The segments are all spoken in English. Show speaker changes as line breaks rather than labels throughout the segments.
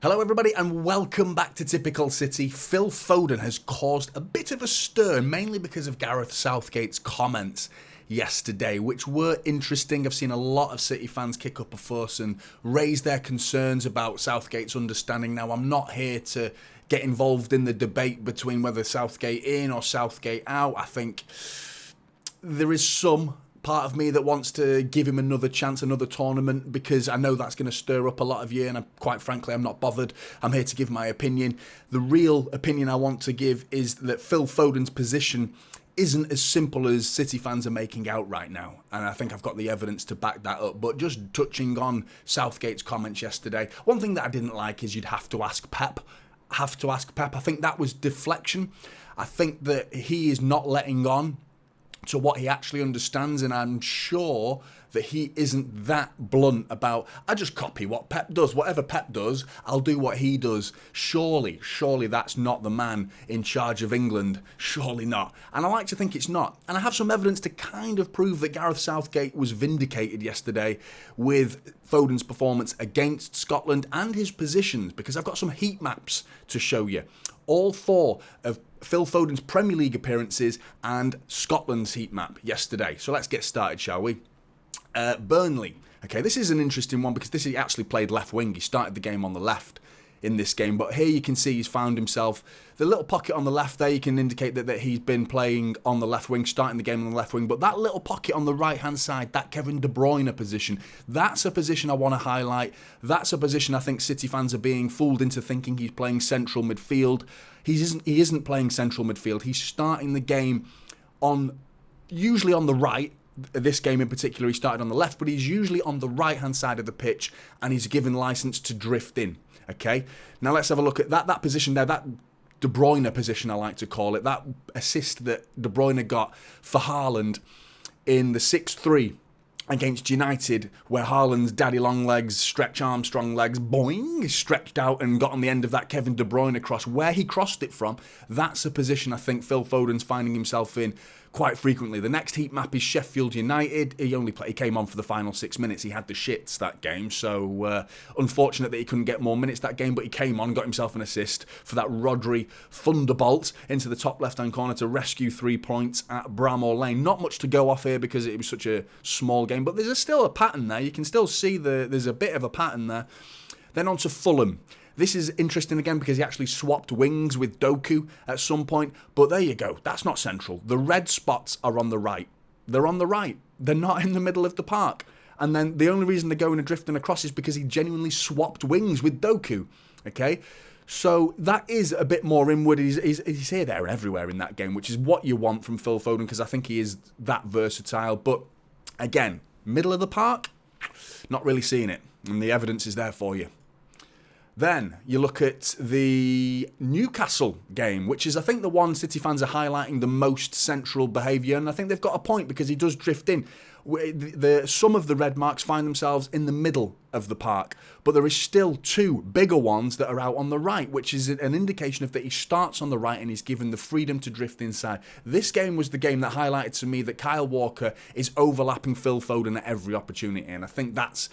Hello everybody and welcome back to Typical City. Phil Foden has caused a bit of a stir, mainly because of Gareth Southgate's comments yesterday, which were interesting. I've seen a lot of City fans kick up a fuss and raise their concerns about Southgate's understanding. Now, I'm not here to get involved in the debate between whether Southgate in or Southgate out. I think there is some part of me that wants to give him another chance, another tournament, because I know that's going to stir up a lot of you, and quite frankly, I'm not bothered. I'm here to give my opinion. The real opinion I want to give is that Phil Foden's position isn't as simple as City fans are making out right now, and I think I've got the evidence to back that up. But just touching on Southgate's comments yesterday, one thing that I didn't like is you'd have to ask Pep. I think that was deflection. I think that he is not letting on to what he actually understands, and I'm sure that he isn't that blunt about, I just copy what Pep does. Whatever Pep does, I'll do what he does. Surely that's not the man in charge of England. Surely not. And I like to think it's not. And I have some evidence to kind of prove that Gareth Southgate was vindicated yesterday with Foden's performance against Scotland and his positions, because I've got some heat maps to show you. All four of Phil Foden's Premier League appearances and Scotland's heat map yesterday. So let's get started, shall we? Burnley. Okay, this is an interesting one because he actually played left wing. He started the game on the left in this game, but here you can see he's found himself the little pocket on the left there. You can indicate that he's been playing on the left wing, starting the game on the left wing, but that little pocket on the right hand side, that Kevin De Bruyne position, that's a position I want to highlight. That's a position I think City fans are being fooled into thinking he's playing central midfield. He isn't playing central midfield. He's starting the game usually on the right. This game in particular, he started on the left, but he's usually on the right-hand side of the pitch, and he's given license to drift in. Okay, now let's have a look at that position there, that De Bruyne position, I like to call it, that assist that De Bruyne got for Haaland in the 6-3 against United, where Haaland's daddy long legs, stretch Armstrong legs, boing, stretched out and got on the end of that Kevin De Bruyne cross. Where he crossed it from, that's a position I think Phil Foden's finding himself in quite frequently. The next heat map is Sheffield United. He came on for the final 6 minutes. He had the shits that game, so unfortunate that he couldn't get more minutes that game, but he came on, got himself an assist for that Rodri thunderbolt into the top left-hand corner to rescue 3 points at Bramall Lane. Not much to go off here because it was such a small game, but there's still a pattern there. You can still see there's a bit of a pattern there. Then on to Fulham. This is interesting again because he actually swapped wings with Doku at some point. But there you go. That's not central. The red spots are on the right. They're on the right. They're not in the middle of the park. And then the only reason they're going and drifting across is because he genuinely swapped wings with Doku. Okay? So that is a bit more inward. He's here, there, and everywhere in that game, which is what you want from Phil Foden because I think he is that versatile. But again, middle of the park, not really seeing it. And the evidence is there for you. Then you look at the Newcastle game, which is, I think, the one City fans are highlighting the most central behaviour, and I think they've got a point because he does drift in. Some of the red marks find themselves in the middle of the park, but there is still 2 bigger ones that are out on the right, which is an indication of that he starts on the right and he's given the freedom to drift inside. This game was the game that highlighted to me that Kyle Walker is overlapping Phil Foden at every opportunity, and I think that's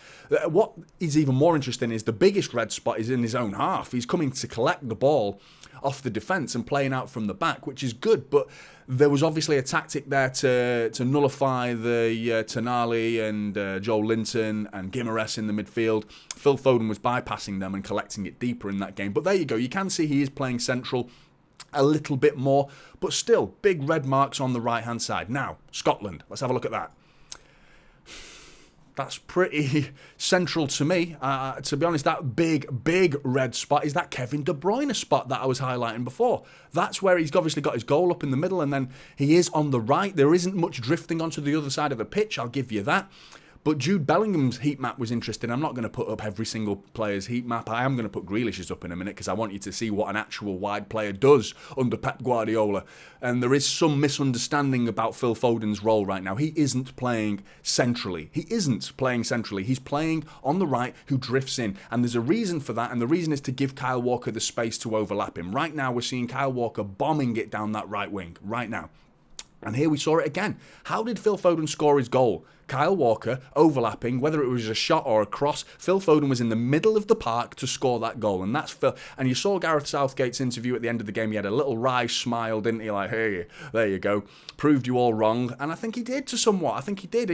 what is even more interesting is the biggest red spot is in his own half. He's coming to collect the ball off the defence and playing out from the back, which is good, but there was obviously a tactic there to nullify the Tonali and Joel Linton and Guimaraes in the midfield. Phil Foden was bypassing them and collecting it deeper in that game. But there you go. You can see he is playing central a little bit more, but still big red marks on the right-hand side. Now, Scotland. Let's have a look at that. That's pretty central to me. To be honest, that big red spot is that Kevin De Bruyne spot that I was highlighting before. That's where he's obviously got his goal up in the middle, and then he is on the right. There isn't much drifting onto the other side of the pitch, I'll give you that. But Jude Bellingham's heat map was interesting. I'm not going to put up every single player's heat map. I am going to put Grealish's up in a minute because I want you to see what an actual wide player does under Pep Guardiola. And there is some misunderstanding about Phil Foden's role right now. He isn't playing centrally. He's playing on the right who drifts in. And there's a reason for that. And the reason is to give Kyle Walker the space to overlap him. Right now, we're seeing Kyle Walker bombing it down that right wing. Right now. And here we saw it again. How did Phil Foden score his goal? Kyle Walker overlapping, whether it was a shot or a cross, Phil Foden was in the middle of the park to score that goal. And that's Phil. And you saw Gareth Southgate's interview at the end of the game. He had a little wry smile, didn't he? Like, hey, there you go. Proved you all wrong. And I think he did to somewhat. I think he did.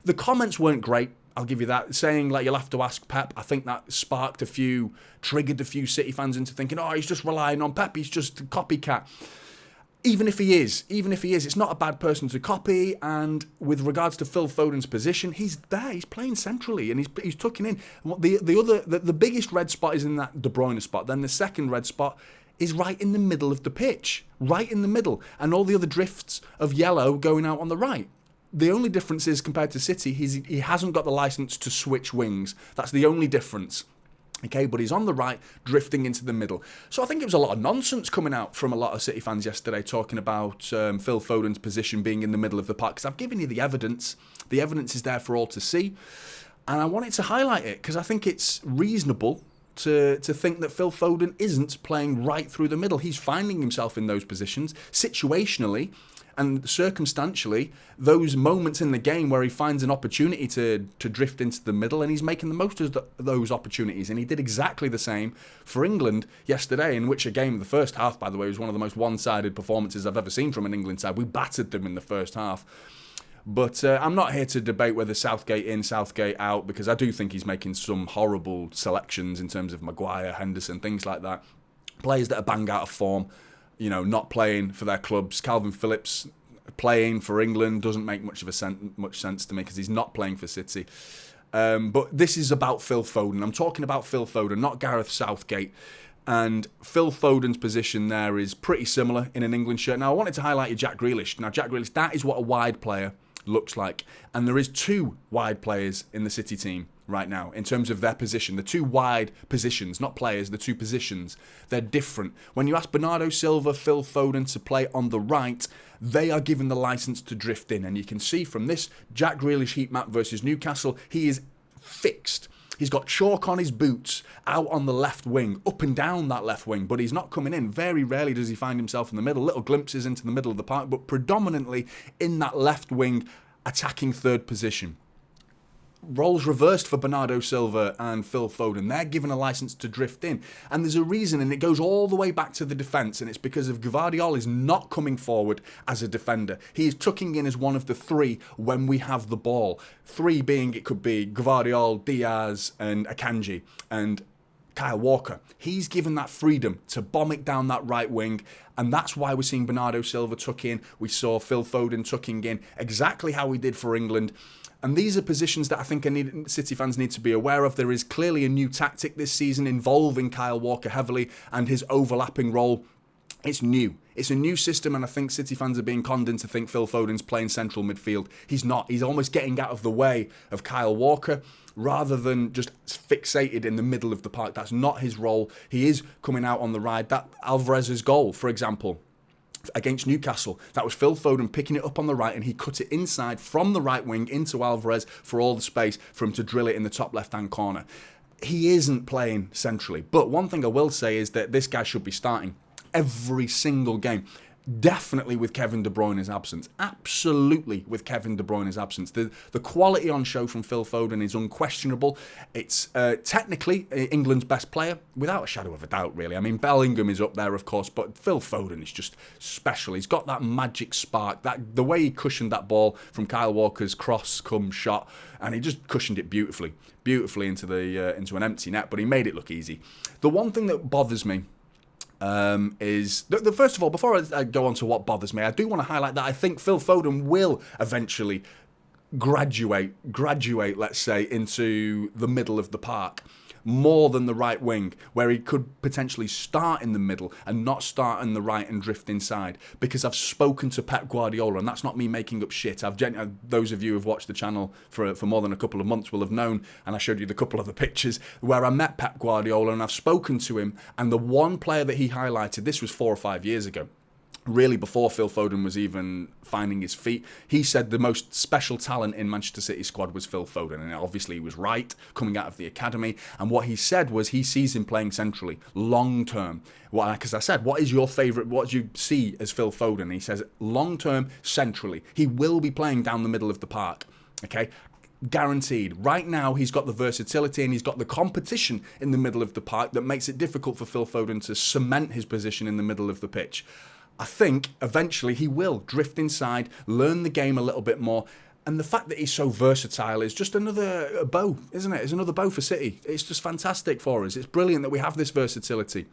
The comments weren't great. I'll give you that. Saying, like, you'll have to ask Pep, I think that triggered a few City fans into thinking, oh, he's just relying on Pep. He's just a copycat. Even if he is, it's not a bad person to copy. And with regards to Phil Foden's position, he's there. He's playing centrally, and he's tucking in. The biggest red spot is in that De Bruyne spot. Then the second red spot is right in the middle of the pitch, right in the middle, and all the other drifts of yellow going out on the right. The only difference is, compared to City, he hasn't got the license to switch wings. That's the only difference. Okay, but he's on the right, drifting into the middle. So I think it was a lot of nonsense coming out from a lot of City fans yesterday, talking about Phil Foden's position being in the middle of the park. Because I've given you the evidence. The evidence is there for all to see. And I wanted to highlight it because I think it's reasonable to think that Phil Foden isn't playing right through the middle. He's finding himself in those positions situationally and circumstantially, those moments in the game where he finds an opportunity to drift into the middle, and he's making the most of those opportunities. And he did exactly the same for England yesterday, in which a game, the first half, by the way, was one of the most one-sided performances I've ever seen from an England side. We battered them in the first half. But I'm not here to debate whether Southgate in, Southgate out, because I do think he's making some horrible selections in terms of Maguire, Henderson, things like that. Players that are bang out of form, not playing for their clubs. Calvin Phillips playing for England doesn't make much sense to me because he's not playing for City. But this is about Phil Foden. I'm talking about Phil Foden, not Gareth Southgate. And Phil Foden's position there is pretty similar in an England shirt. Now, I wanted to highlight you Jack Grealish. Now, Jack Grealish, that is what a wide player looks like. And there is two wide players in the City team right now in terms of their position. The two wide positions, not players, the two positions, they're different. When you ask Bernardo Silva, Phil Foden to play on the right, they are given the license to drift in. And you can see from this Jack Grealish heat map versus Newcastle, he is fixed. He's got chalk on his boots out on the left wing, up and down that left wing, but he's not coming in. Very rarely does he find himself in the middle, little glimpses into the middle of the park, but predominantly in that left wing attacking third position. Roles reversed for Bernardo Silva and Phil Foden. They're given a license to drift in. And there's a reason, and it goes all the way back to the defence, and it's because of Gvardiol is not coming forward as a defender. He is tucking in as one of the three when we have the ball. Three being, it could be Gvardiol, Diaz, and Akanji, and Kyle Walker. He's given that freedom to bomb it down that right wing, and that's why we're seeing Bernardo Silva tuck in. We saw Phil Foden tucking in exactly how we did for England. And these are positions that I think City fans need to be aware of. There is clearly a new tactic this season involving Kyle Walker heavily and his overlapping role. It's new. It's a new system, and I think City fans are being conned into think Phil Foden's playing central midfield. He's not. He's almost getting out of the way of Kyle Walker rather than just fixated in the middle of the park. That's not his role. He is coming out on the right. That Alvarez's goal, for example, against Newcastle, that was Phil Foden picking it up on the right, and he cut it inside from the right wing into Alvarez for all the space for him to drill it in the top left-hand corner. He isn't playing centrally, but one thing I will say is that this guy should be starting every single game. Definitely with Kevin De Bruyne's absence. Absolutely with Kevin De Bruyne's absence. The quality on show from Phil Foden is unquestionable. It's technically England's best player, without a shadow of a doubt, really. I mean, Bellingham is up there, of course, but Phil Foden is just special. He's got that magic spark, the way he cushioned that ball from Kyle Walker's cross-come shot, and he just cushioned it beautifully into an empty net, but he made it look easy. The one thing that bothers me is first of all, before I go on to what bothers me, I do want to highlight that I think Phil Foden will eventually graduate, let's say, into the middle of the park more than the right wing, where he could potentially start in the middle and not start on the right and drift inside. Because I've spoken to Pep Guardiola, and that's not me making up shit. Those of you who've watched the channel for more than a couple of months will have known, and I showed you the couple of the pictures where I met Pep Guardiola, and I've spoken to him, and the one player that he highlighted, this was 4 or 5 years ago, really before Phil Foden was even finding his feet. He said the most special talent in Manchester City's squad was Phil Foden, and obviously he was right, coming out of the academy. And what he said was he sees him playing centrally, long term. Well, because I said, what is your favourite, what do you see as Phil Foden? And he says, long term, centrally. He will be playing down the middle of the park, okay? Guaranteed. Right now, he's got the versatility and he's got the competition in the middle of the park that makes it difficult for Phil Foden to cement his position in the middle of the pitch. I think eventually he will drift inside, learn the game a little bit more. And the fact that he's so versatile is just another bow, isn't it? It's another bow for City. It's just fantastic for us. It's brilliant that we have this versatility.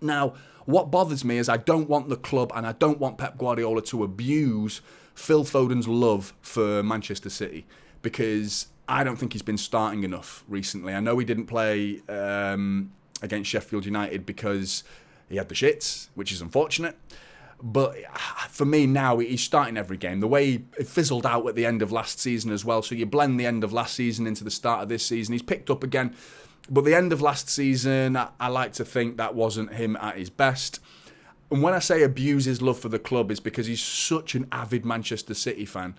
Now, what bothers me is I don't want the club and I don't want Pep Guardiola to abuse Phil Foden's love for Manchester City, because I don't think he's been starting enough recently. I know he didn't play against Sheffield United because he had the shits, which is unfortunate. But for me now, he's starting every game. The way he fizzled out at the end of last season as well. So you blend the end of last season into the start of this season. He's picked up again. But the end of last season, I like to think that wasn't him at his best. And when I say abuse his love for the club, is because he's such an avid Manchester City fan,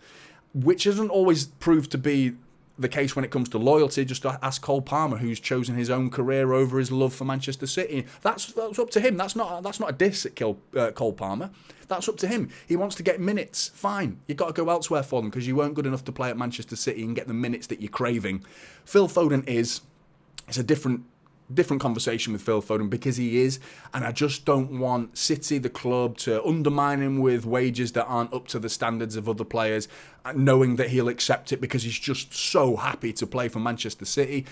which isn't always proved to be the case when it comes to loyalty. Just ask Cole Palmer, who's chosen his own career over his love for Manchester City. That's up to him. That's not a diss at Cole Palmer. That's up to him. He wants to get minutes. Fine. You've got to go elsewhere for them because you weren't good enough to play at Manchester City and get the minutes that you're craving. Phil Foden is. It's a different conversation with Phil Foden because he is, and I just don't want City, the club, to undermine him with wages that aren't up to the standards of other players, knowing that he'll accept it because he's just so happy to play for Manchester City.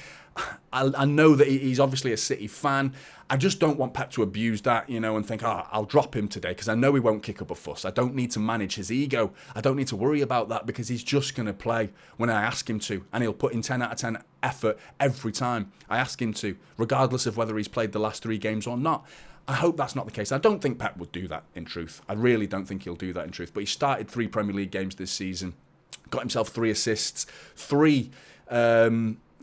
I know that he's obviously a City fan. I just don't want Pep to abuse that, and think, I'll drop him today because I know he won't kick up a fuss. I don't need to manage his ego. I don't need to worry about that because he's just going to play when I ask him to, and he'll put in 10 out of 10 effort every time I ask him to, regardless of whether he's played the last 3 games or not. I hope that's not the case. I don't think Pep would do that, in truth. I really don't think he'll do that, in truth. But he started 3 Premier League games this season, got himself 3 assists, 3...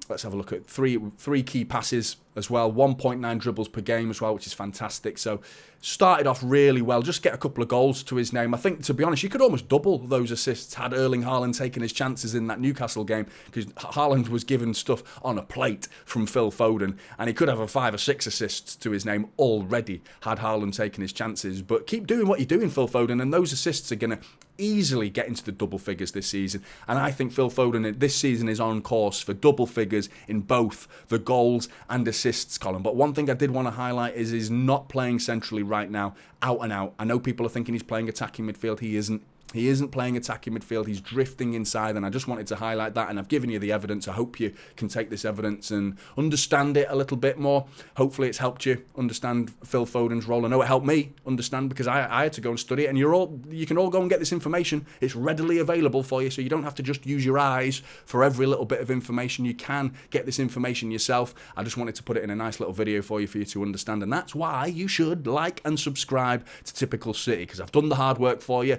let's have a look at three key passes as well, 1.9 dribbles per game as well, which is fantastic. So started off really well, just get a couple of goals to his name. I think, to be honest, you could almost double those assists had Erling Haaland taken his chances in that Newcastle game, because Haaland was given stuff on a plate from Phil Foden, and he could have a 5 or 6 assists to his name already had Haaland taken his chances. But keep doing what you're doing, Phil Foden, and those assists are going to easily get into the double figures this season. And I think Phil Foden this season is on course for double figures in both the goals and assists column. But one thing I did want to highlight is he's not playing centrally right now, out and out. I know people are thinking he's playing attacking midfield. He isn't. He isn't playing attacking midfield. He's drifting inside, and I just wanted to highlight that, and I've given you the evidence. I hope you can take this evidence and understand it a little bit more. Hopefully it's helped you understand Phil Foden's role. I know it helped me understand, because I had to go and study it, and you can all go and get this information. It's readily available for you, so you don't have to just use your eyes for every little bit of information. You can get this information yourself. I just wanted to put it in a nice little video for you to understand, and that's why you should like and subscribe to Typical City, because I've done the hard work for you.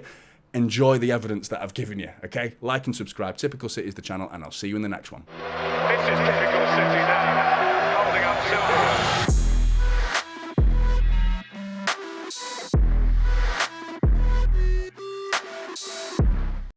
Enjoy the evidence that I've given you, okay? Like and subscribe. Typical City is the channel, and I'll see you in the next one.
This is Typical City now, holding up silver.